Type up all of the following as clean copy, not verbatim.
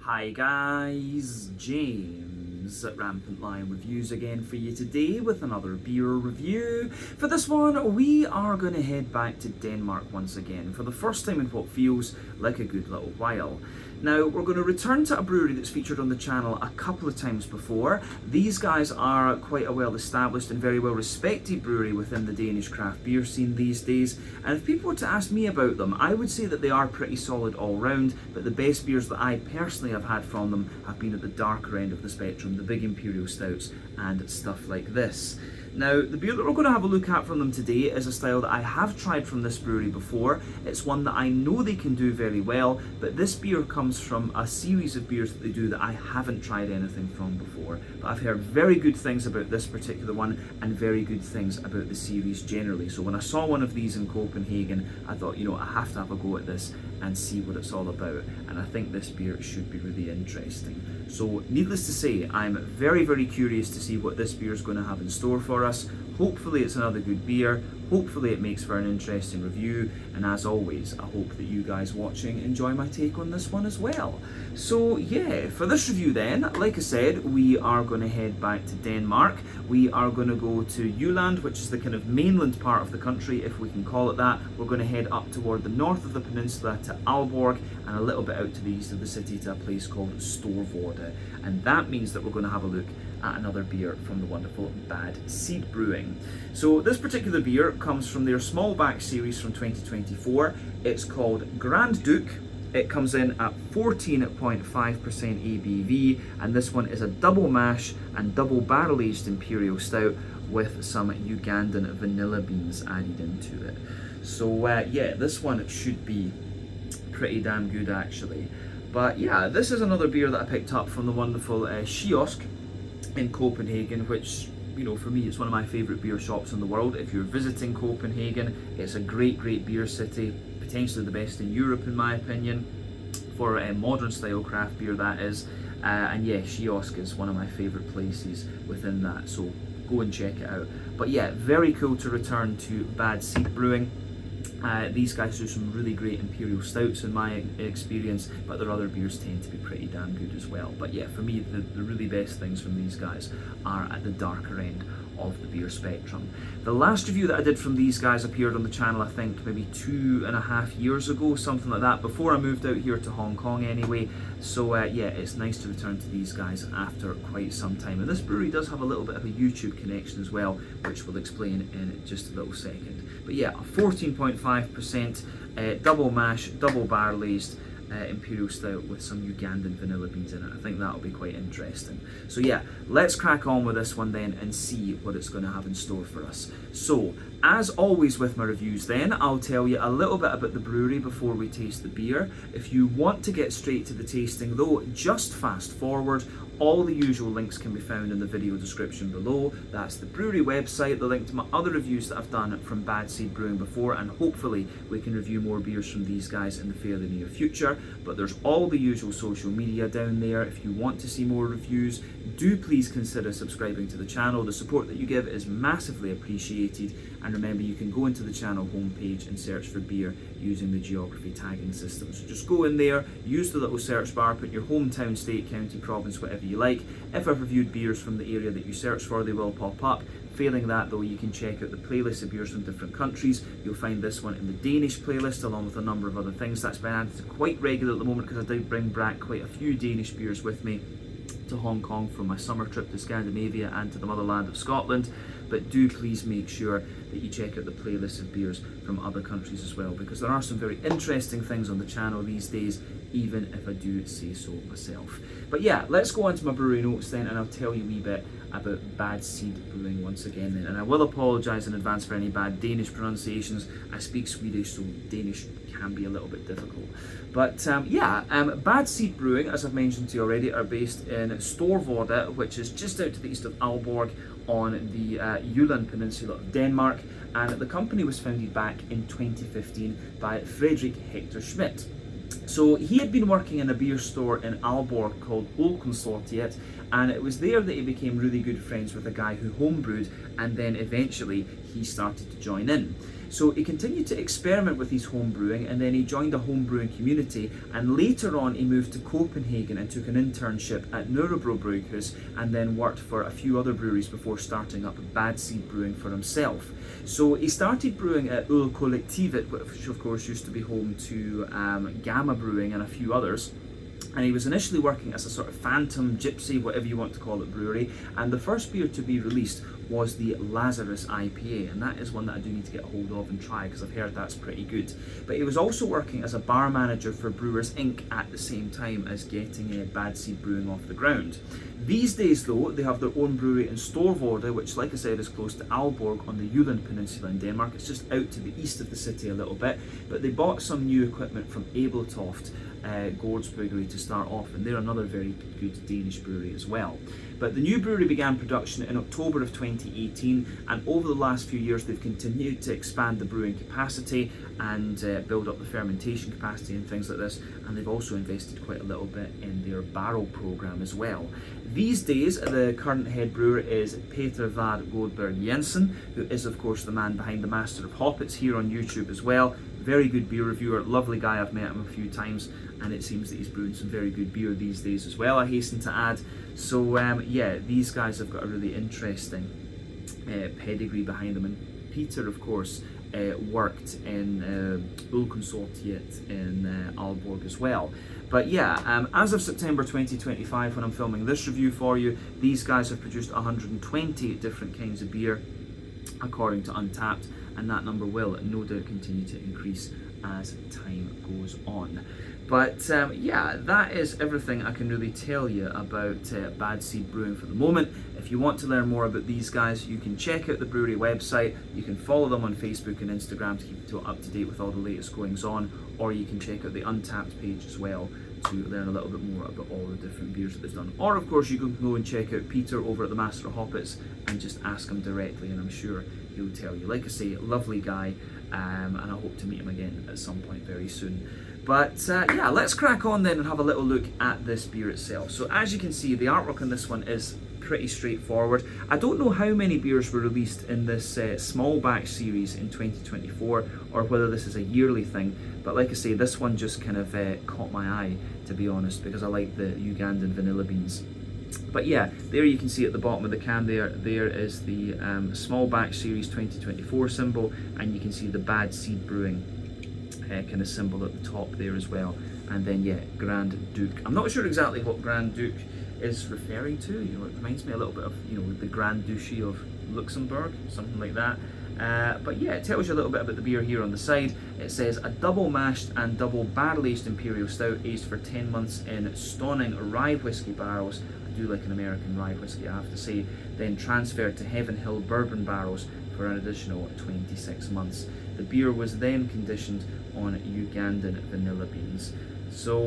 Hi guys, James at Rampant Lion Reviews again for you today with another beer review. For this one, we are going to head back to Denmark once again for the first time in what feels like a good little while. Now, we're going to return to a brewery that's featured on the channel a couple of times before. These guys are quite a well-established and very well-respected brewery within the Danish craft beer scene these days, and if people were to ask me about them, I would say that they are pretty solid all round, but the best beers that I personally have had from them have been at the darker end of the spectrum, the big Imperial Stouts and stuff like this. Now, the beer that we're going to have a look at from them today is a style that I have tried from this brewery before. It's one that I know they can do very well, but this beer comes from a series of beers that they do that I haven't tried anything from before. But I've heard very good things about this particular one and very good things about the series generally. So when I saw one of these in Copenhagen, I thought, you know, I have to have a go at this and see what it's all about. And I think this beer should be really interesting. So needless to say, I'm very, very curious to see what this beer is going to have in store for us. Hopefully it's another good beer, hopefully it makes for an interesting review, and as always, I hope that you guys watching enjoy my take on this one as well. So yeah, for this review then, like I said, we are going to head back to Denmark. We are going to go to Jylland, which is the kind of mainland part of the country, if we can call it that. We're going to head up toward the north of the peninsula to Ålborg, and a little bit out to the east of the city to a place called Storvorde. And that means that we're going to have a look at another beer from the wonderful Bad Seed Brewing. So this particular beer comes from their small batch series from 2024. It's called Grand Duc. It comes in at 14.5% ABV, and this one is a double mash and double barrel aged Imperial Stout with some Ugandan vanilla beans added into it. So yeah, this one should be pretty damn good actually. But yeah, this is another beer that I picked up from the wonderful Kiosk in Copenhagen, which, you know, for me, it's one of my favourite beer shops in the world. If you're visiting Copenhagen, it's a great beer city, potentially the best in Europe in my opinion, for a modern style craft beer that is. And yeah, Kiosk is one of my favourite places within that, so go and check it out. But yeah, very cool to return to Bad Seed Brewing. These guys do some really great Imperial Stouts in my experience, but their other beers tend to be pretty damn good as well. But yeah, for me, the really best things from these guys are at the darker end of the beer spectrum. The last review that I did from these guys appeared on the channel, I think maybe 2.5 years ago, something like that, before I moved out here to Hong Kong anyway. So yeah, it's nice to return to these guys after quite some time. And this brewery does have a little bit of a YouTube connection as well, which we'll explain in just a little second. But yeah, a 14.5% double mash, double barrel aged Imperial Stout with some Ugandan vanilla beans in it. I think that'll be quite interesting. So yeah, let's crack on with this one then and see what it's going to have in store for us. So, as always with my reviews then, I'll tell you a little bit about the brewery before we taste the beer. If you want to get straight to the tasting though, just fast forward. All the usual links can be found in the video description below. That's the brewery website, the link to my other reviews that I've done from Bad Seed Brewing before, and hopefully we can review more beers from these guys in the fairly near future. But there's all the usual social media down there. If you want to see more reviews, do please consider subscribing to the channel. The support that you give is massively appreciated, and remember, you can go into the channel homepage and search for beer using the geography tagging system. So just go in there, use the little search bar, put your hometown, state, county, province, whatever you like. If I've reviewed beers from the area that you search for, they will pop up. Failing that though, you can check out the playlist of beers from different countries. You'll find this one in the Danish playlist along with a number of other things. That's been added quite regular at the moment because I did bring back quite a few Danish beers with me to Hong Kong from my summer trip to Scandinavia and to the motherland of Scotland. But do please make sure that you check out the playlist of beers from other countries as well, because there are some very interesting things on the channel these days, even if I do say so myself. But yeah, let's go on to my brewery notes then, and I'll tell you a wee bit about Bad Seed Brewing once again then. And I will apologise in advance for any bad Danish pronunciations. I speak Swedish, so Danish can be a little bit difficult. But Bad Seed Brewing, as I've mentioned to you already, are based in Storvorde, which is just out to the east of Ålborg on the Jylland peninsula of Denmark. And the company was founded back in 2015 by Fredrik Hector Schmidt. So he had been working in a beer store in Ålborg called Ølkonsortiet, and it was there that he became really good friends with a guy who homebrewed, and then eventually he started to join in. So he continued to experiment with his home brewing, and then he joined a home brewing community, and later on he moved to Copenhagen and took an internship at Nørrebro Brewhouse, and then worked for a few other breweries before starting up Bad Seed Brewing for himself. So he started brewing at Ölkollektivet, which of course used to be home to Gamma Brewing and a few others. And he was initially working as a sort of phantom, gypsy, whatever you want to call it, brewery. And the first beer to be released was the Lazarus IPA, and that is one that I do need to get a hold of and try, because I've heard that's pretty good. But he was also working as a bar manager for Brewers Inc. at the same time as getting Bad Seed Brewing off the ground. These days though, they have their own brewery in Storvorde, which like I said is close to Ålborg on the Jylland peninsula in Denmark. It's just out to the east of the city a little bit, but they bought some new equipment from Abeltoft Gårdsbryggeri to start off, and they're another very good Danish brewery as well. But the new brewery began production in October of 2018, and over the last few years they've continued to expand the brewing capacity and build up the fermentation capacity and things like this, and they've also invested quite a little bit in their barrel program as well. These days the current head brewer is Peter Vad Goldberg Jensen, who is of course the man behind the Master of Hoppets here on YouTube as well. Very good beer reviewer, lovely guy, I've met him a few times, and it seems that he's brewing some very good beer these days as well, I hasten to add. So yeah, these guys have got a really interesting pedigree behind them, and Peter of course worked in Ölkonsortiet in Ålborg as well. But yeah, as of September 2025, when I'm filming this review for you, these guys have produced 120 different kinds of beer according to Untappd, and that number will no doubt continue to increase as time goes on. But yeah, that is everything I can really tell you about Bad Seed Brewing for the moment. If you want to learn more about these guys, you can check out the brewery website, you can follow them on Facebook and Instagram to keep up to date with all the latest goings on, or you can check out the Untappd page as well to learn a little bit more about all the different beers that they've done. Or of course you can go and check out Peter over at the Master of Hoppets and just ask him directly, and I'm sure he'll tell you. Like I say, lovely guy, and I hope to meet him again at some point very soon. But yeah, let's crack on then and have a little look at this beer itself. So as you can see, the artwork on this one is pretty straightforward. I don't know how many beers were released in this small batch series in 2024, or whether this is a yearly thing, but like I say, this one just kind of caught my eye, to be honest, because I like the Ugandan vanilla beans. But yeah, there you can see at the bottom of the can there is the small batch series 2024 symbol, and you can see the Bad Seed Brewing kind of symbol at the top there as well. And then yeah, Grand Duc. I'm not sure exactly what Grand Duc is referring to. You know, it reminds me a little bit of, you know, the Grand Duchy of Luxembourg, something like that. But yeah, it tells you a little bit about the beer here on the side. It says a double mashed and double barrel aged Imperial Stout aged for 10 months in Stonning rye whiskey barrels. I do like an American rye whiskey, I have to say. Then transferred to Heaven Hill bourbon barrels for an additional 26 months. The beer was then conditioned on Ugandan vanilla beans. So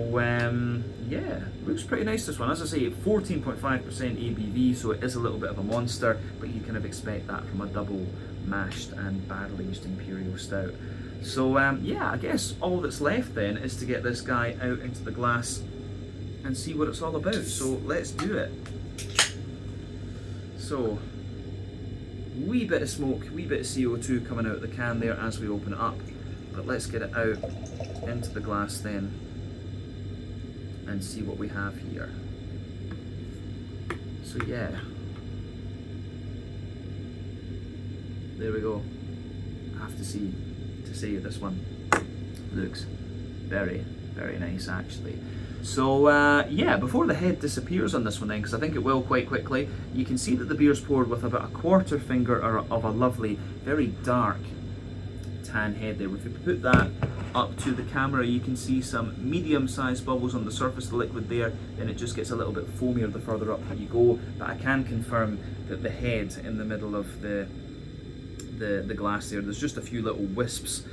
yeah, looks pretty nice, this one. As I say, 14.5% ABV, so it is a little bit of a monster, but you kind of expect that from a double mashed and barrel aged Imperial Stout. So yeah, I guess all that's left then is to get this guy out into the glass and see what it's all about. So let's do it. So, wee bit of smoke, wee bit of CO2 coming out of the can there as we open it up. But let's get it out into the glass then and see what we have here. So yeah, there we go. I have to say this one looks very, very nice actually. So yeah, before the head disappears on this one then, because I think it will quite quickly, you can see that the beer's poured with about a quarter finger of a lovely, very dark tan head there. If you put that up to the camera, you can see some medium-sized bubbles on the surface of the liquid there, then it just gets a little bit foamier the further up that you go. But I can confirm that the head in the middle of the glass there's just a few little wisps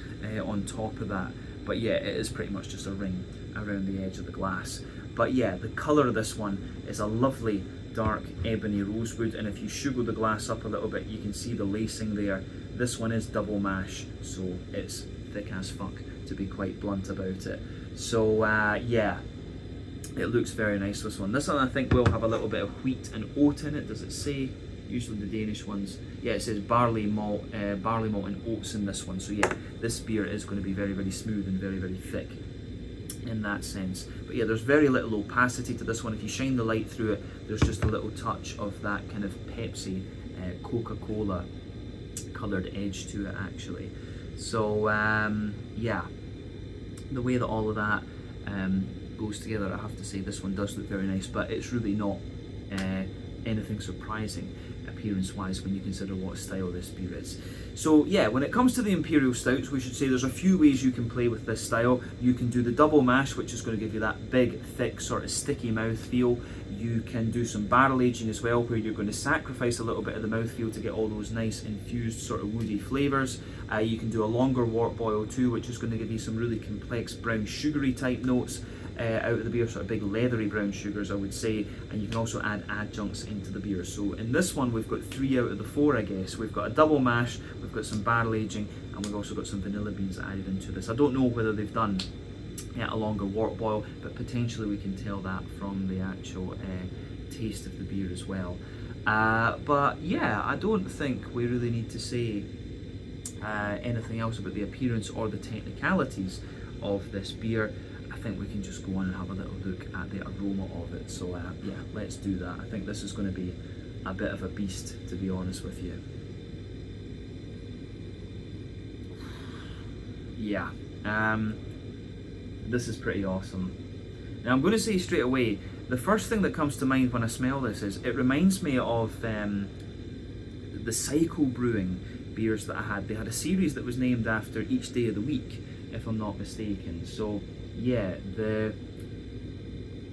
on top of that. But yeah, it is pretty much just a ring around the edge of the glass. But yeah, the colour of this one is a lovely dark ebony rosewood, and if you sugar the glass up a little bit, you can see the lacing there. This one is double mash, so it's thick as fuck, to be quite blunt about it. So yeah, it looks very nice, this one. This one I think will have a little bit of wheat and oat in it. Does it say? Usually the Danish ones, yeah, it says barley malt and oats in this one. So yeah, this beer is going to be very, very smooth and very, very thick in that sense. But yeah, there's very little opacity to this one. If you shine the light through it, there's just a little touch of that kind of Pepsi, Coca-Cola coloured edge to it actually. So yeah, the way that all of that goes together, I have to say this one does look very nice, but it's really not anything surprising appearance wise when you consider what style this beer is. So yeah, when it comes to the Imperial Stouts, we should say there's a few ways you can play with this style. You can do the double mash, which is going to give you that big, thick, sort of sticky mouth feel. You can do some barrel aging as well, where you're going to sacrifice a little bit of the mouthfeel to get all those nice infused sort of woody flavours. You can do a longer wort boil too, which is going to give you some really complex brown sugary type notes out of the beer, sort of big leathery brown sugars I would say, and you can also add adjuncts into the beer. So in this one we've got 3 out of the 4 I guess. We've got a double mash, we've got some barrel aging, and we've also got some vanilla beans added into this. I don't know whether they've done a longer wort boil, but potentially we can tell that from the actual taste of the beer as well. But yeah, I don't think we really need to say anything else about the appearance or the technicalities of this beer. I think we can just go on and have a little look at the aroma of it. So yeah, let's do that. I think this is going to be a bit of a beast, to be honest with you. Yeah, this is pretty awesome. Now I'm going to say straight away, the first thing that comes to mind when I smell this is it reminds me of the Cycle Brewing beers that I had. They had a series that was named after each day of the week, if I'm not mistaken. So yeah, the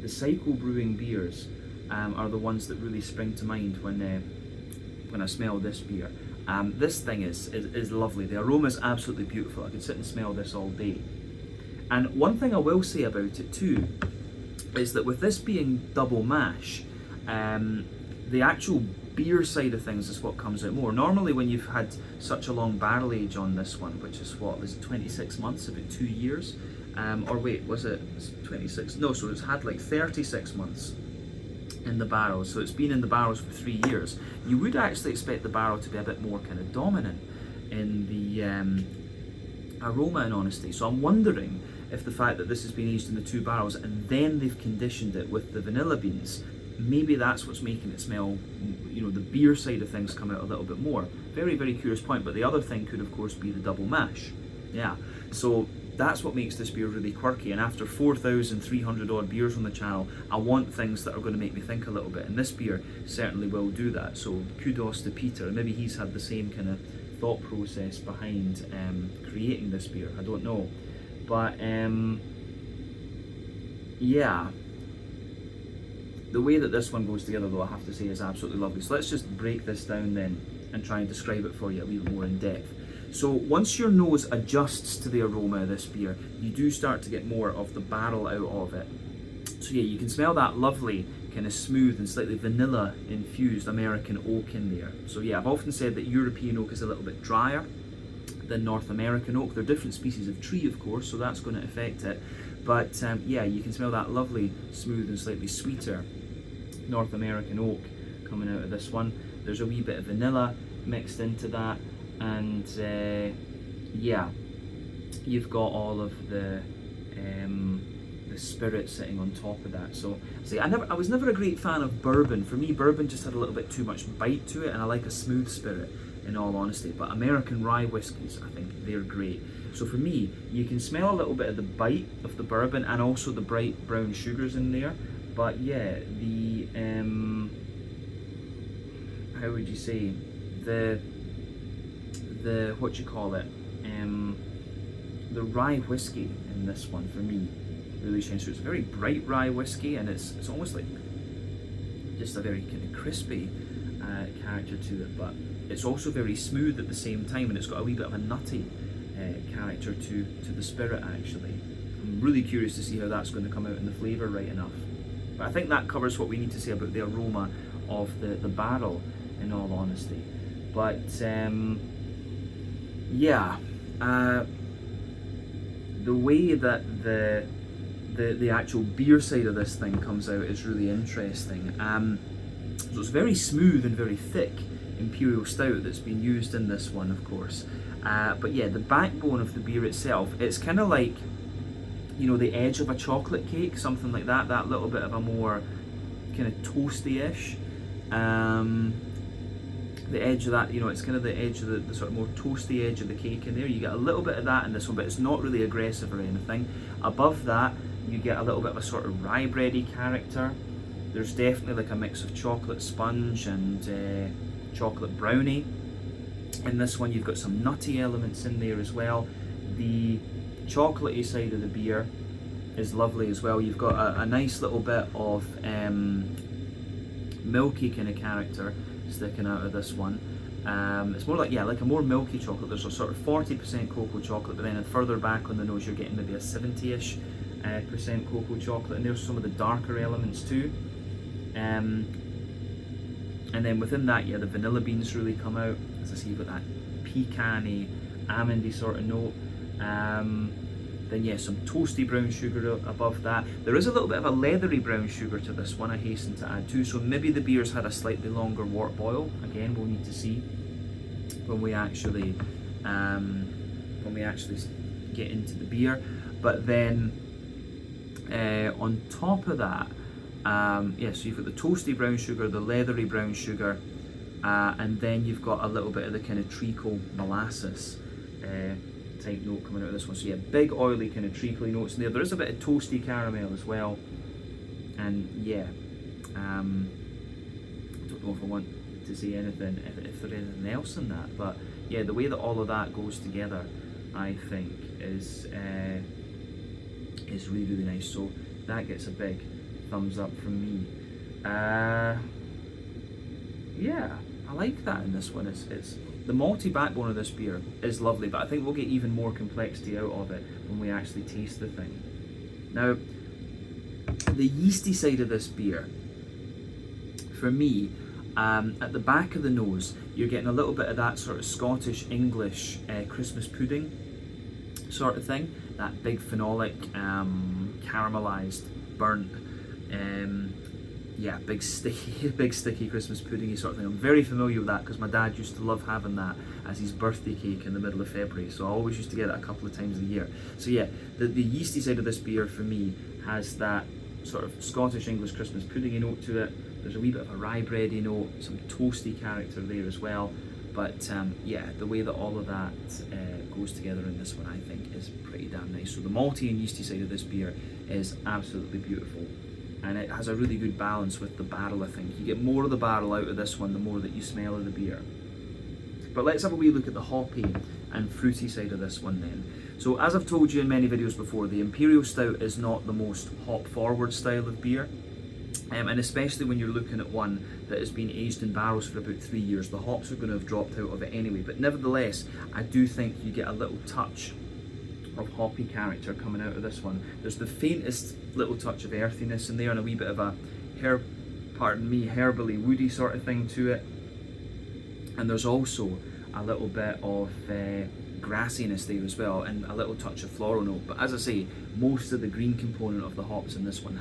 Cycle Brewing beers are the ones that really spring to mind when I smell this beer. This thing is lovely. The aroma is absolutely beautiful. I could sit and smell this all day. And one thing I will say about it too is that with this being double mash, the actual beer side of things is what comes out more. Normally when you've had such a long barrel age on this one, which is what, was it 26 months, about 2 years? Or wait, was it 26? No, so it's had like 36 months in the barrel, so it's been in the barrels for 3 years. You would actually expect the barrel to be a bit more kind of dominant in the aroma, in honesty. So I'm wondering if the fact that this has been aged in the 2 barrels and then they've conditioned it with the vanilla beans, maybe that's what's making it smell, you know, the beer side of things come out a little bit more. Very, very curious point. But the other thing could of course be the double mash. Yeah, so that's what makes this beer really quirky. And after 4,300 odd beers on the channel, I want things that are going to make me think a little bit, and this beer certainly will do that. So kudos to Peter, and maybe he's had the same kind of thought process behind creating this beer, I don't know. But yeah, the way that this one goes together though, I have to say, is absolutely lovely. So let's just break this down then and try and describe it for you a little bit more in depth. So once your nose adjusts to the aroma of this beer, you do start to get more of the barrel out of it. So yeah, you can smell that lovely kind of smooth and slightly vanilla infused American oak in there. So yeah, I've often said that European oak is a little bit drier than North American oak. They're different species of tree, of course, so that's going to affect it. But yeah, you can smell that lovely, smooth and slightly sweeter North American oak coming out of this one. There's a wee bit of vanilla mixed into that, and yeah, you've got all of the spirit sitting on top of that. So see, I was never a great fan of bourbon. For me, bourbon just had a little bit too much bite to it, and I like a smooth spirit, in all honesty. But American rye whiskies, I think they're great. So for me, you can smell a little bit of the bite of the bourbon and also the bright brown sugars in there. But yeah, the how would you say, the what you call it, the rye whiskey in this one for me really shines through. It's a very bright rye whiskey, and it's almost like just a very kind of crispy character to it, but it's also very smooth at the same time, and it's got a wee bit of a nutty character to the spirit actually. I'm really curious to see how that's going to come out in the flavour right enough. But I think that covers what we need to say about the aroma of the barrel, in all honesty. But yeah, the way that the actual beer side of this thing comes out is really interesting. So it's very smooth and very thick Imperial Stout that's been used in this one, of course. But yeah, the backbone of the beer itself, it's kind of like, you know, the edge of a chocolate cake, something like that. That little bit of a more kind of toasty-ish. The edge of that, you know, it's kind of the edge of the sort of more toasty edge of the cake in there. You get a little bit of that in this one, but it's not really aggressive or anything. Above that, you get a little bit of a sort of rye bready character. There's definitely like a mix of chocolate sponge and chocolate brownie. In this one, you've got some nutty elements in there as well. The chocolatey side of the beer is lovely as well. You've got a nice little bit of milky kind of character sticking out of this one. It's more like, yeah, like a more milky chocolate. There's a sort of 40% cocoa chocolate, but then further back on the nose you're getting maybe a 70-ish percent cocoa chocolate, and there's some of the darker elements too. And then within that, yeah, the vanilla beans really come out. As I see, you've got that pecan-y, almondy sort of note. Then yeah, some toasty brown sugar above that. There is a little bit of a leathery brown sugar to this one, I hasten to add too. So maybe the beer's had a slightly longer wort boil. Again, we'll need to see when we actually get into the beer. But then on top of that, yeah, so you've got the toasty brown sugar, the leathery brown sugar, and then you've got a little bit of the kind of treacle molasses type note coming out of this one. So yeah, big oily kind of treacly notes in there. There is a bit of toasty caramel as well, and yeah, I don't know if I want to say anything if there's anything else in that, but yeah, the way that all of that goes together, I think is really, really nice. So that gets a big thumbs up from me. Yeah, I like that in this one. It's the malty backbone of this beer is lovely, but I think we'll get even more complexity out of it when we actually taste the thing. Now, the yeasty side of this beer, for me, at the back of the nose, you're getting a little bit of that sort of Scottish English Christmas pudding sort of thing. That big phenolic, caramelised, burnt, yeah, big sticky Christmas puddingy sort of thing. I'm very familiar with that because my dad used to love having that as his birthday cake in the middle of February, so I always used to get it a couple of times a year. So yeah, the yeasty side of this beer for me has that sort of Scottish English Christmas puddingy note to it. There's a wee bit of a rye bready note, some toasty character there as well. But yeah, the way that all of that goes together in this one, I think, is pretty damn nice. So the malty and yeasty side of this beer is absolutely beautiful, and it has a really good balance with the barrel. I think you get more of the barrel out of this one the more that you smell of the beer. But let's have a wee look at the hoppy and fruity side of this one then. So as I've told you in many videos before, the Imperial Stout is not the most hop forward style of beer. And especially when you're looking at one that has been aged in barrels for about 3 years, the hops are going to have dropped out of it anyway. But nevertheless, I do think you get a little touch of hoppy character coming out of this one. There's the faintest little touch of earthiness in there and a wee bit of a herbally woody sort of thing to it. And there's also a little bit of grassiness there as well, and a little touch of floral note. But as I say, most of the green component of the hops in this one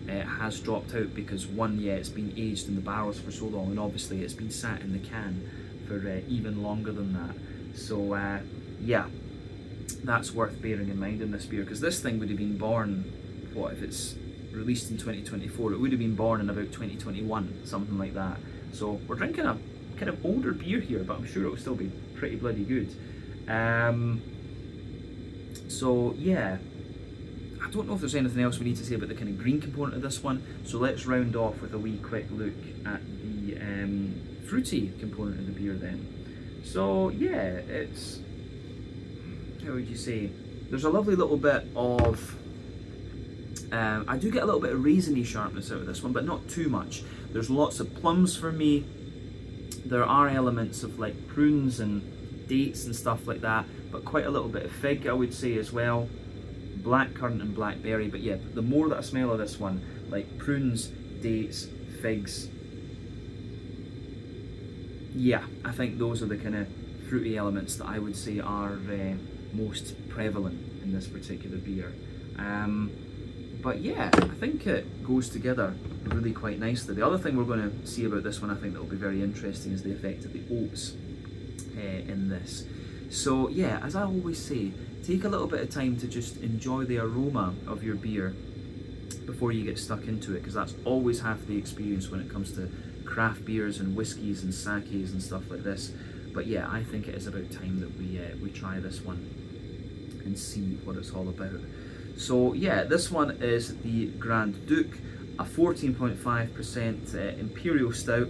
has dropped out because one, yeah, it's been aged in the barrels for so long, and obviously it's been sat in the can for even longer than that. So yeah, that's worth bearing in mind in this beer, because this thing would have been born, what, if it's released in 2024, it would have been born in about 2021, something like that. So we're drinking a kind of older beer here, but I'm sure it'll still be pretty bloody good. So yeah, I don't know if there's anything else we need to say about the kind of green component of this one, so let's round off with a wee quick look at the fruity component of the beer then. So yeah, it's, how would you say, there's a lovely little bit of, I do get a little bit of raisiny sharpness out of this one, but not too much. There's lots of plums for me. There are elements of like prunes and dates and stuff like that, but quite a little bit of fig, I would say, as well. Blackcurrant and blackberry, but yeah, the more that I smell of this one, like prunes, dates, figs, yeah, I think those are the kind of fruity elements that I would say are most prevalent in this particular beer. But yeah, I think it goes together really quite nicely. The other thing we're going to see about this one, I think that will be very interesting, is the effect of the oats in this. So yeah, as I always say, take a little bit of time to just enjoy the aroma of your beer before you get stuck into it, because that's always half the experience when it comes to craft beers and whiskies and sakes and stuff like this. But yeah, I think it is about time that we try this one and see what it's all about. So yeah, this one is the Grand Duc, a 14.5% Imperial Stout,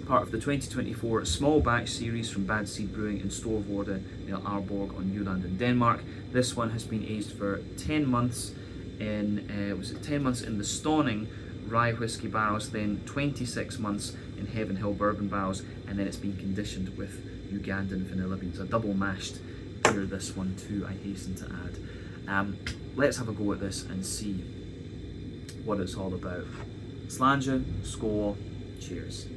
part of the 2024 small batch series from Bad Seed Brewing in Storvorde near Ålborg on Jylland in Denmark. This one has been aged for 10 months in 10 months in the Stauning rye whiskey barrels, then 26 months in Heaven Hill bourbon barrels, and then it's been conditioned with Ugandan vanilla beans. A double mashed beer, this one too, I hasten to add. Let's have a go at this and see what it's all about. Slàinte, skål, cheers.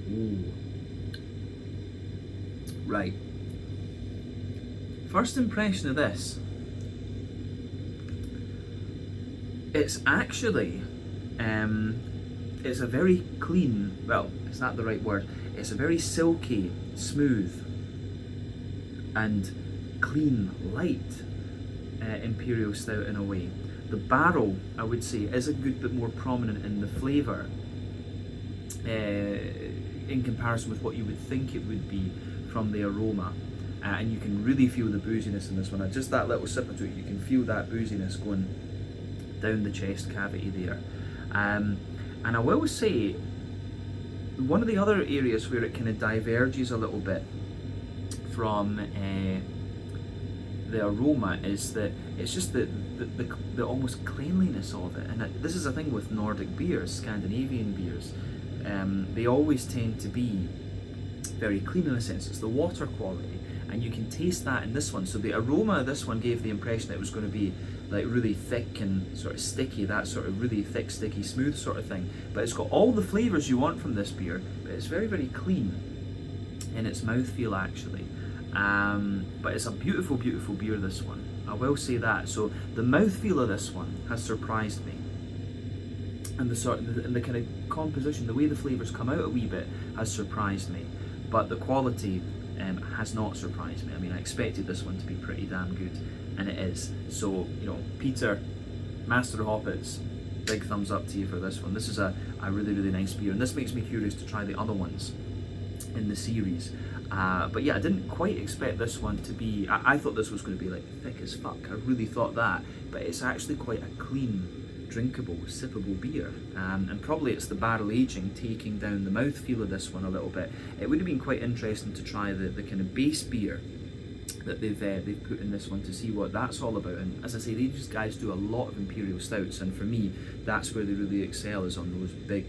Ooh. Right. First impression of this. It's actually, it's a very clean, well, it's not the right word, it's a very silky, smooth and clean, light Imperial Stout in a way. The barrel, I would say, is a good bit more prominent in the flavour in comparison with what you would think it would be from the aroma. And you can really feel the booziness in this one. Just that little sip into it, you can feel that booziness going down the chest cavity there. And I will say, one of the other areas where it kind of diverges a little bit from the aroma is that it's just the almost cleanliness of it. And this is a thing with Nordic beers, Scandinavian beers. They always tend to be very clean in a sense. It's the water quality, and you can taste that in this one. So the aroma of this one gave the impression that it was going to be like really thick and sort of sticky, that sort of really thick, sticky, smooth sort of thing. But it's got all the flavours you want from this beer, but it's very, very clean in its mouthfeel actually. But it's a beautiful, beautiful beer, this one. I will say that. So the mouthfeel of this one has surprised me. And the kind of composition, the way the flavours come out a wee bit has surprised me. But the quality has not surprised me. I mean, I expected this one to be pretty damn good, and it is. So, you know, Peter, Master of Hoppets, big thumbs up to you for this one. This is a really, really nice beer, and this makes me curious to try the other ones in the series. But yeah, I didn't quite expect this one to be, I thought this was going to be like thick as fuck. I really thought that, but it's actually quite a clean, drinkable, sippable beer, and probably it's the barrel aging taking down the mouthfeel of this one a little bit. It would have been quite interesting to try the kind of base beer that they've put in this one to see what that's all about. And as I say, these guys do a lot of Imperial Stouts, and for me, that's where they really excel, is on those big,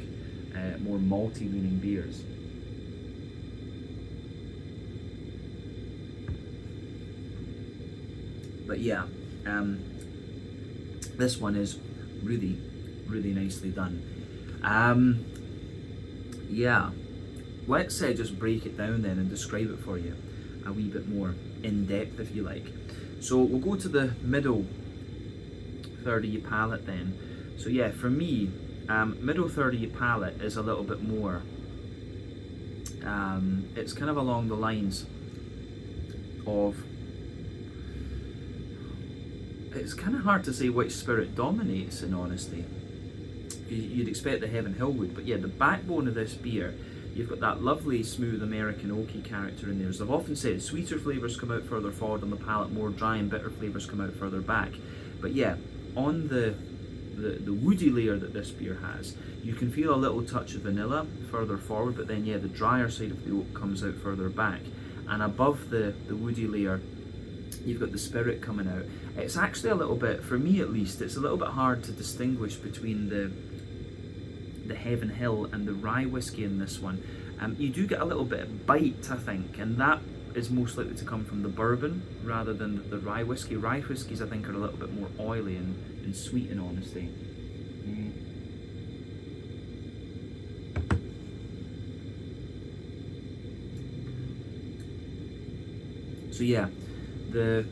more malty leaning beers. But yeah, this one is really, really nicely done. Yeah, let's just break it down then and describe it for you a wee bit more in depth, if you like. So we'll go to the middle third of your palate then. So yeah, for me, middle third of your palate is a little bit more, it's kind of along the lines of, it's kind of hard to say which spirit dominates, in honesty. You'd expect the Heaven Hill would, but yeah, the backbone of this beer, you've got that lovely smooth American oaky character in there. As I've often said, sweeter flavours come out further forward on the palate, more dry and bitter flavours come out further back. But yeah, on the woody layer that this beer has, you can feel a little touch of vanilla further forward, but then yeah, the drier side of the oak comes out further back. And above the woody layer, you've got the spirit coming out. It's actually a little bit, for me at least, it's a little bit hard to distinguish between the Heaven Hill and the rye whiskey in this one. You do get a little bit of bite, I think, and that is most likely to come from the bourbon rather than the rye whiskey. Rye whiskies, I think, are a little bit more oily and sweet, in honesty. So yeah, the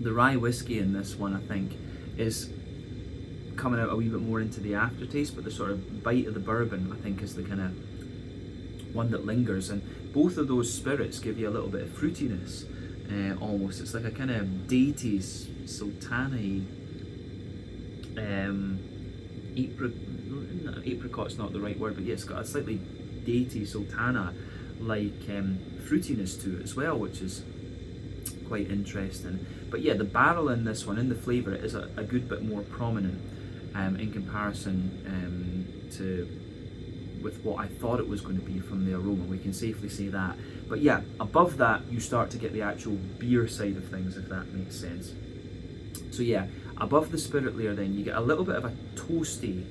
rye whiskey in this one, I think, is coming out a wee bit more into the aftertaste, but the sort of bite of the bourbon, I think, is the kind of one that lingers, and both of those spirits give you a little bit of fruitiness, almost. It's like a kind of datey, sultana-y, apricot's not the right word, but yeah, it's got a slightly datey, sultana-like fruitiness to it as well, which is quite interesting. But yeah, the barrel in this one, in the flavour, it is a good bit more prominent in comparison to with what I thought it was going to be from the aroma. We can safely say that. But yeah, above that you start to get the actual beer side of things, if that makes sense. So yeah, above the spirit layer then you get a little bit of a toasty,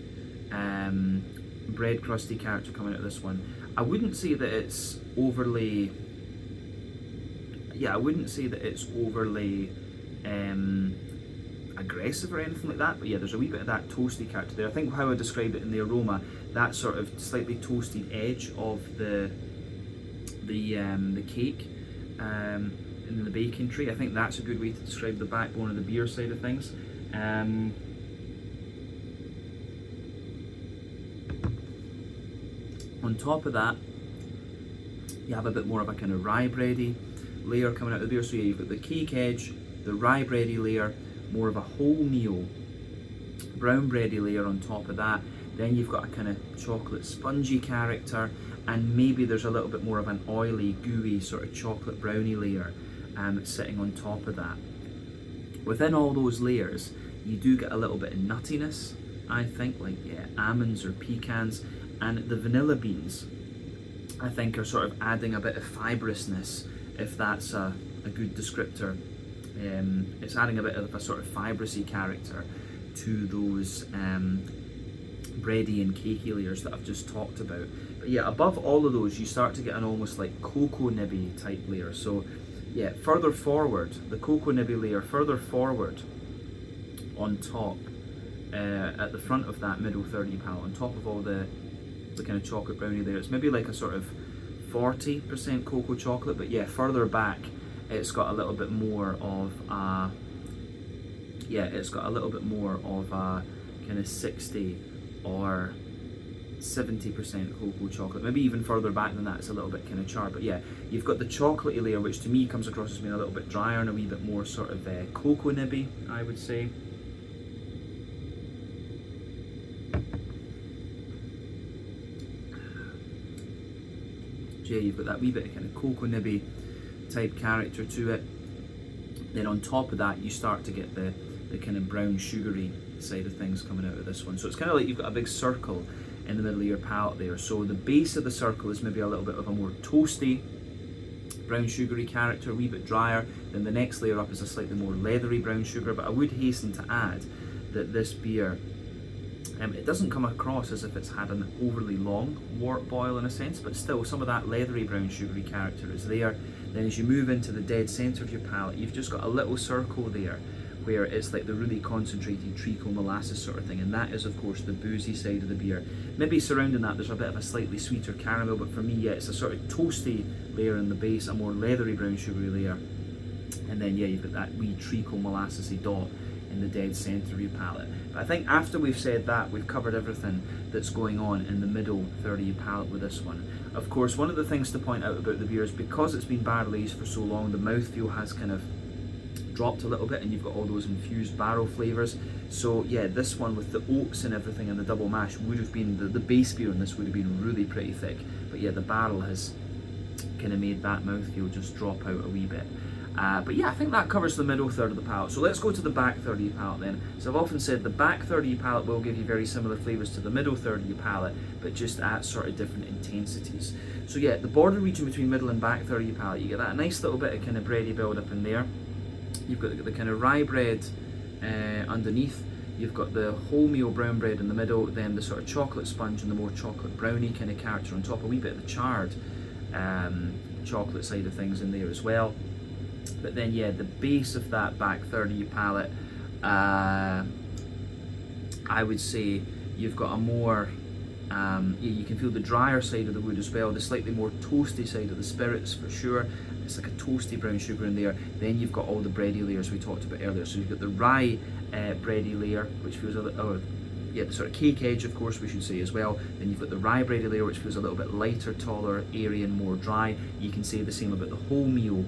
bread crusty character coming out of this one. I wouldn't say that it's overly, aggressive or anything like that, but yeah, there's a wee bit of that toasty character there. I think how I described it in the aroma, that sort of slightly toasted edge of the cake in the baking tray, I think that's a good way to describe the backbone of the beer side of things. On top of that, you have a bit more of a kind of rye bready layer coming out of the beer. So yeah, you've got the cake edge, the rye bready layer, more of a wholemeal brown bready layer on top of that. Then you've got a kind of chocolate spongy character, and maybe there's a little bit more of an oily, gooey sort of chocolate brownie layer sitting on top of that. Within all those layers, you do get a little bit of nuttiness, I think, like almonds or pecans, and the vanilla beans, I think, are sort of adding a bit of fibrousness, if that's a good descriptor. It's adding a bit of a sort of fibrousy character to those bready and cakey layers that I've just talked about. But yeah, above all of those you start to get an almost like cocoa nibby type layer. So yeah, further forward, the cocoa nibby layer further forward on top, at the front of that middle third of your palate, on top of all the kind of chocolate brownie there, it's maybe like a sort of 40% cocoa chocolate, but yeah, further back it's got a little bit more of a, kind of 60 or 70% cocoa chocolate. Maybe even further back than that, it's a little bit kind of charred. But yeah, you've got the chocolatey layer, which to me comes across as being a little bit drier and a wee bit more sort of cocoa nibby, I would say. So yeah, you've got that wee bit of kind of cocoa nibby type character to it. Then on top of that, you start to get the kind of brown sugary side of things coming out of this one. So it's kind of like you've got a big circle in the middle of your palate there. So the base of the circle is maybe a little bit of a more toasty, brown sugary character, a wee bit drier. Then the next layer up is a slightly more leathery brown sugar. But I would hasten to add that this beer, it doesn't come across as if it's had an overly long wort boil in a sense, but still some of that leathery brown sugary character is there. Then as you move into the dead centre of your palate, you've just got a little circle there where it's like the really concentrated treacle molasses sort of thing, and that is of course the boozy side of the beer. Maybe surrounding that there's a bit of a slightly sweeter caramel, but for me, yeah, it's a sort of toasty layer in the base, a more leathery brown sugary layer, and then yeah, you've got that wee treacle molassesy dot in the dead centre of your palate. But I think after we've said that, we've covered everything that's going on in the middle third of your palate with this one. Of course, one of the things to point out about the beer is because it's been barrel aged for so long, the mouthfeel has kind of dropped a little bit, and you've got all those infused barrel flavours. So yeah, this one with the oaks and everything and the double mash would have been, the base beer on this would have been really pretty thick. But yeah, the barrel has kind of made that mouthfeel just drop out a wee bit. But yeah, I think that covers the middle third of the palate. So let's go to the back third of your palate then. So I've often said the back third of your palate will give you very similar flavours to the middle third of your palate, but just at sort of different intensities. So yeah, the border region between middle and back third of your palate, you get that nice little bit of kind of bready build up in there. You've got the kind of rye bread underneath. You've got the wholemeal brown bread in the middle, then the sort of chocolate sponge and the more chocolate brownie kind of character on top, a wee bit of the charred chocolate side of things in there as well. But then yeah, the base of that back third of your palate, I would say you've got a more You can feel the drier side of the wood as well, the slightly more toasty side of the spirits for sure. It's like a toasty brown sugar in there. Then you've got all the bready layers we talked about earlier. So you've got the rye bready layer, which feels a little, the sort of cake edge, of course, we should say as well. Then you've got the rye bready layer, which feels a little bit lighter, taller, airy, and more dry. You can say the same about the wholemeal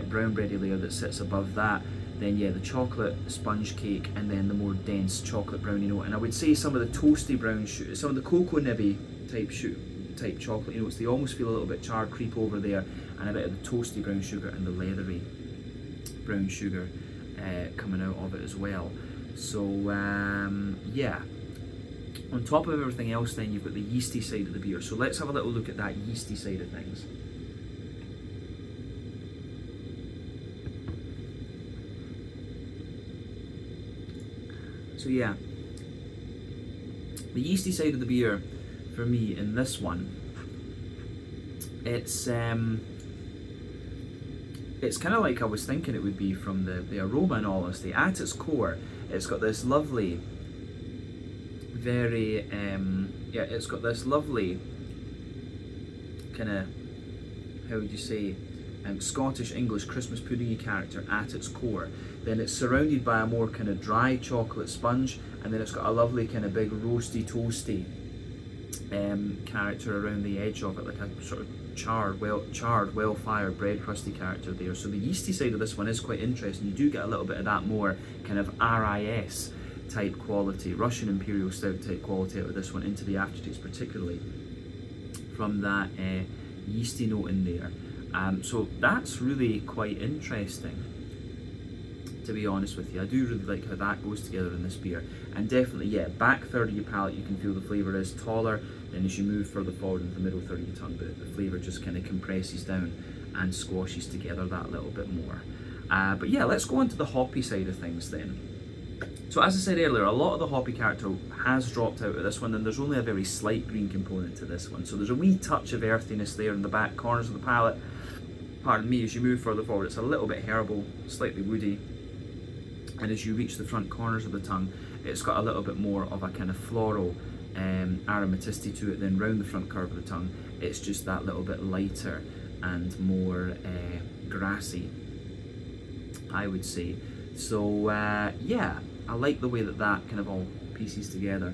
brown bready layer that sits above that. Then the chocolate sponge cake, and then the more dense chocolate brownie note. And I would say some of the toasty brown some of the cocoa nibby type chocolate notes, they almost feel a little bit charred creep over there, and a bit of the toasty brown sugar and the leathery brown sugar coming out of it as well. So yeah. On top of everything else, then you've got the yeasty side of the beer. So let's have a little look at that yeasty side of things. So yeah, the yeasty side of the beer for me in this one, it's kind of like I was thinking it would be from the aroma, in all honesty. At its core, it's got this lovely, very it's got this lovely kind of, how would you say, Scottish English Christmas puddingy character at its core. Then it's surrounded by a more kind of dry chocolate sponge, and then it's got a lovely kind of big roasty toasty character around the edge of it, like a sort of charred, well fired bread crusty character there. So the yeasty side of this one is quite interesting. You do get a little bit of that more kind of RIS type quality, Russian Imperial Stout type quality out of this one into the aftertaste, particularly from that yeasty note in there. So that's really quite interesting, to be honest with you. I do really like how that goes together in this beer. And definitely, back third of your palate, you can feel the flavour is taller. Then as you move further forward into the middle third of your tongue, the flavour just kind of compresses down and squashes together that little bit more. But yeah, let's go on to the hoppy side of things then. So as I said earlier, a lot of the hoppy character has dropped out of this one, and there's only a very slight green component to this one. So there's a wee touch of earthiness there in the back corners of the palate. Pardon me, as you move further forward, it's a little bit herbal, slightly woody. And as you reach the front corners of the tongue, it's got a little bit more of a kind of floral aromaticity to it. Then round the front curve of the tongue, it's just that little bit lighter and more grassy, I would say. So yeah, I like the way that kind of all pieces together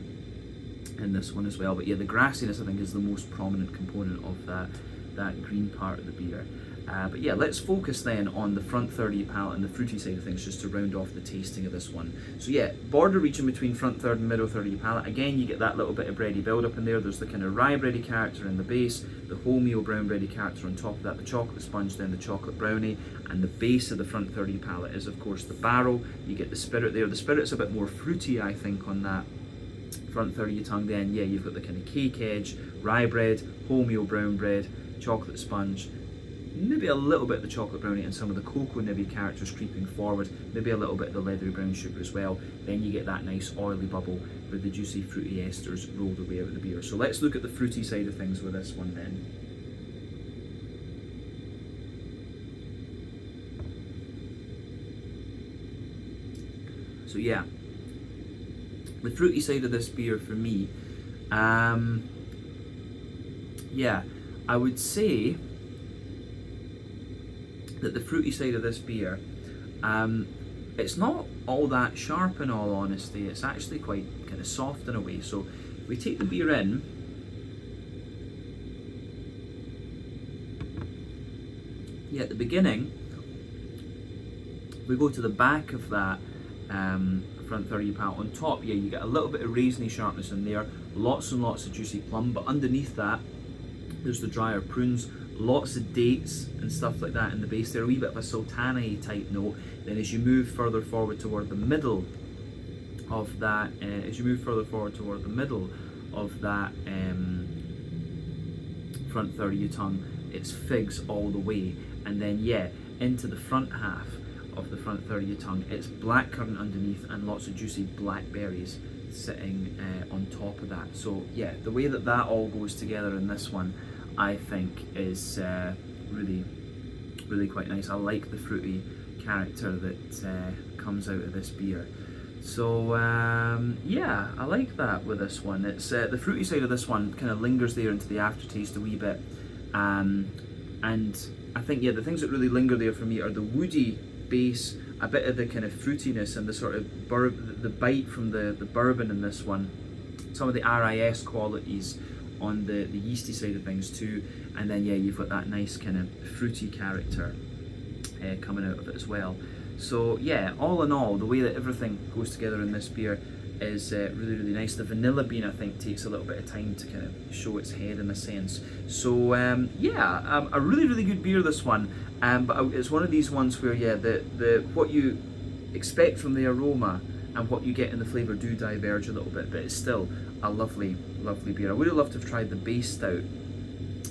in this one as well. But yeah, the grassiness I think is the most prominent component of that green part of the beer. But yeah, let's focus then on the front third of your palate and the fruity side of things, just to round off the tasting of this one. So yeah, border region between front third and middle third of your palate. Again, you get that little bit of bready build up in there. There's the kind of rye bready character in the base, the wholemeal brown bready character on top of that, the chocolate sponge, then the chocolate brownie, and the base of the front third of your palate is of course the barrel. You get the spirit there. The spirit's a bit more fruity, I think, on that front third of your tongue. Then yeah, you've got the kind of cake edge, rye bread, wholemeal brown bread, chocolate sponge, maybe a little bit of the chocolate brownie and some of the cocoa nibby characters creeping forward, maybe a little bit of the leathery brown sugar as well. Then you get that nice oily bubble with the juicy fruity esters rolled away out of the beer. So let's look at the fruity side of things with this one then. So yeah, the fruity side of this beer for me, yeah, I would say that the fruity side of this beer, it's not all that sharp in all honesty. It's actually quite kind of soft in a way. So if we take the beer in, yeah, at the beginning, we go to the back of that front third of your palate. On top, yeah, you get a little bit of raisiny sharpness in there, lots and lots of juicy plum, but underneath that, there's the drier prunes, lots of dates and stuff like that in the base there, a wee bit of a sultana type note. Then as you move further forward toward the middle of that, front third of your tongue, it's figs all the way. And then yeah, into the front half of the front third of your tongue, it's blackcurrant underneath and lots of juicy blackberries sitting on top of that. So yeah, the way that all goes together in this one, I think is really, really quite nice. I like the fruity character that comes out of this beer. So yeah, I like that with this one. It's the fruity side of this one kind of lingers there into the aftertaste a wee bit, and I think yeah, the things that really linger there for me are the woody base, a bit of the kind of fruitiness, and the sort of the bite from the bourbon in this one, some of the RIS qualities on the yeasty side of things too, and then yeah, you've got that nice kind of fruity character coming out of it as well. So yeah, all in all, the way that everything goes together in this beer is really, really nice. The vanilla bean, I think, takes a little bit of time to kind of show its head in a sense. So yeah, a really, really good beer, this one. But it's one of these ones where yeah, the what you expect from the aroma and what you get in the flavour do diverge a little bit, but it's still a lovely, lovely beer. I would have loved to have tried the base stout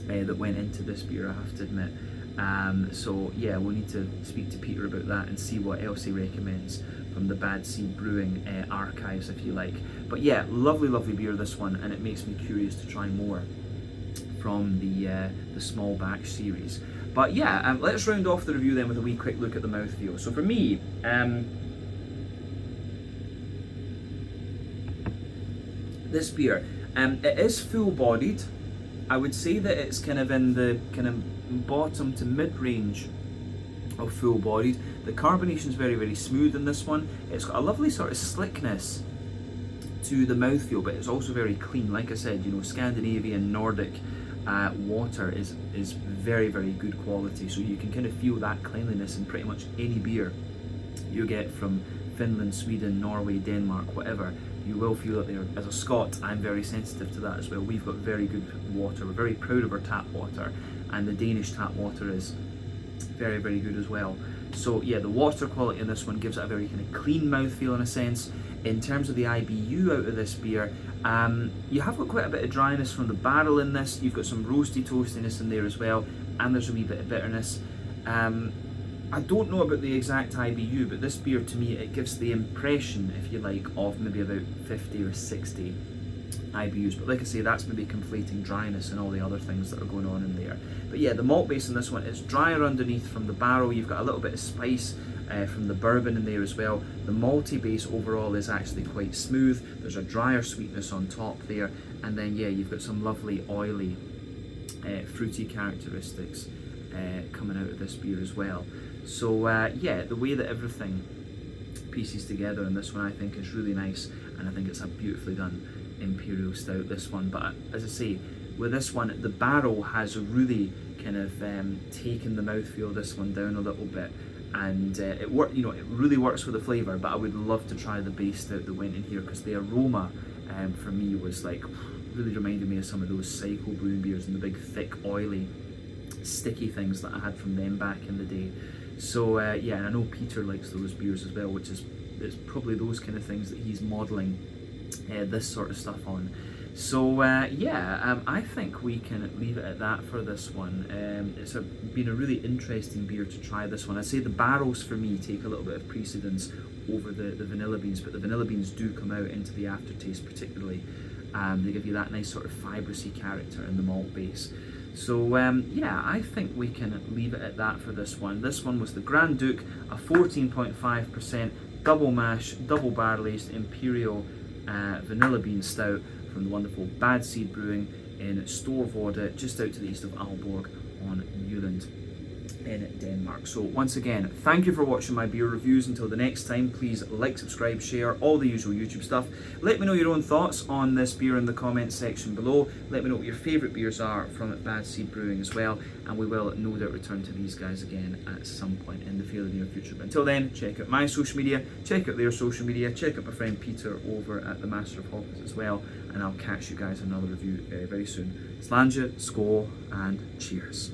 that went into this beer, I have to admit. So yeah, we'll need to speak to Peter about that and see what else he recommends from the Bad Seed Brewing archives, if you like. But yeah, lovely, lovely beer, this one, and it makes me curious to try more from the small batch series. But yeah, let's round off the review then with a wee quick look at the mouthfeel. So for me, this beer, it is full-bodied. I would say that it's kind of in the kind of bottom to mid-range of full-bodied. The carbonation is very, very smooth in this one. It's got a lovely sort of slickness to the mouthfeel, but it's also very clean. Like I said, you know, Scandinavian, Nordic water is very, very good quality. So you can kind of feel that cleanliness in pretty much any beer you get from Finland, Sweden, Norway, Denmark, whatever. You will feel that there. As a Scot, I'm very sensitive to that as well. We've got very good water. We're very proud of our tap water, and the Danish tap water is very, very good as well. So yeah, the water quality in this one gives it a very kind of clean mouthfeel in a sense. In terms of the IBU out of this beer, you have got quite a bit of dryness from the barrel in this. You've got some roasty toastiness in there as well, and there's a wee bit of bitterness. I don't know about the exact IBU, but this beer to me, it gives the impression, if you like, of maybe about 50 or 60 IBUs. But like I say, that's maybe conflating dryness and all the other things that are going on in there. But yeah, the malt base in this one is drier underneath from the barrel. You've got a little bit of spice from the bourbon in there as well. The malty base overall is actually quite smooth. There's a drier sweetness on top there. And then yeah, you've got some lovely oily, fruity characteristics coming out of this beer as well. So yeah, the way that everything pieces together in this one, I think, is really nice, and I think it's a beautifully done Imperial Stout, this one. But as I say, with this one, the barrel has really kind of taken the mouthfeel of this one down a little bit, and it really works with the flavour. But I would love to try the base stout that went in here, because the aroma for me was like really reminded me of some of those Cycle Brewing beers and the big thick oily sticky things that I had from them back in the day. So yeah, and I know Peter likes those beers as well, which is it's probably those kind of things that he's modelling this sort of stuff on. So yeah, I think we can leave it at that for this one. It's been a really interesting beer to try, this one. I'd say the barrels for me take a little bit of precedence over the vanilla beans, but the vanilla beans do come out into the aftertaste particularly. They give you that nice sort of fibrous-y character in the malt base. So yeah, I think we can leave it at that for this one. This one was the Grand Duc, a 14.5% double mash, double barrel aged Imperial vanilla bean stout from the wonderful Bad Seed Brewing in Storvorde, just out to the east of Ålborg on Jylland in Denmark. So once again, thank you for watching my beer reviews. Until the next time, please like, subscribe, share, all the usual YouTube stuff. Let me know your own thoughts on this beer in the comments section below. Let me know what your favourite beers are from Bad Seed Brewing as well, and we will no doubt return to these guys again at some point in the fairly near future. But until then, check out my social media, check out their social media, check out my friend Peter over at the Master of Hoppers as well, and I'll catch you guys in another review very, very soon. Slàinte, skål, and cheers.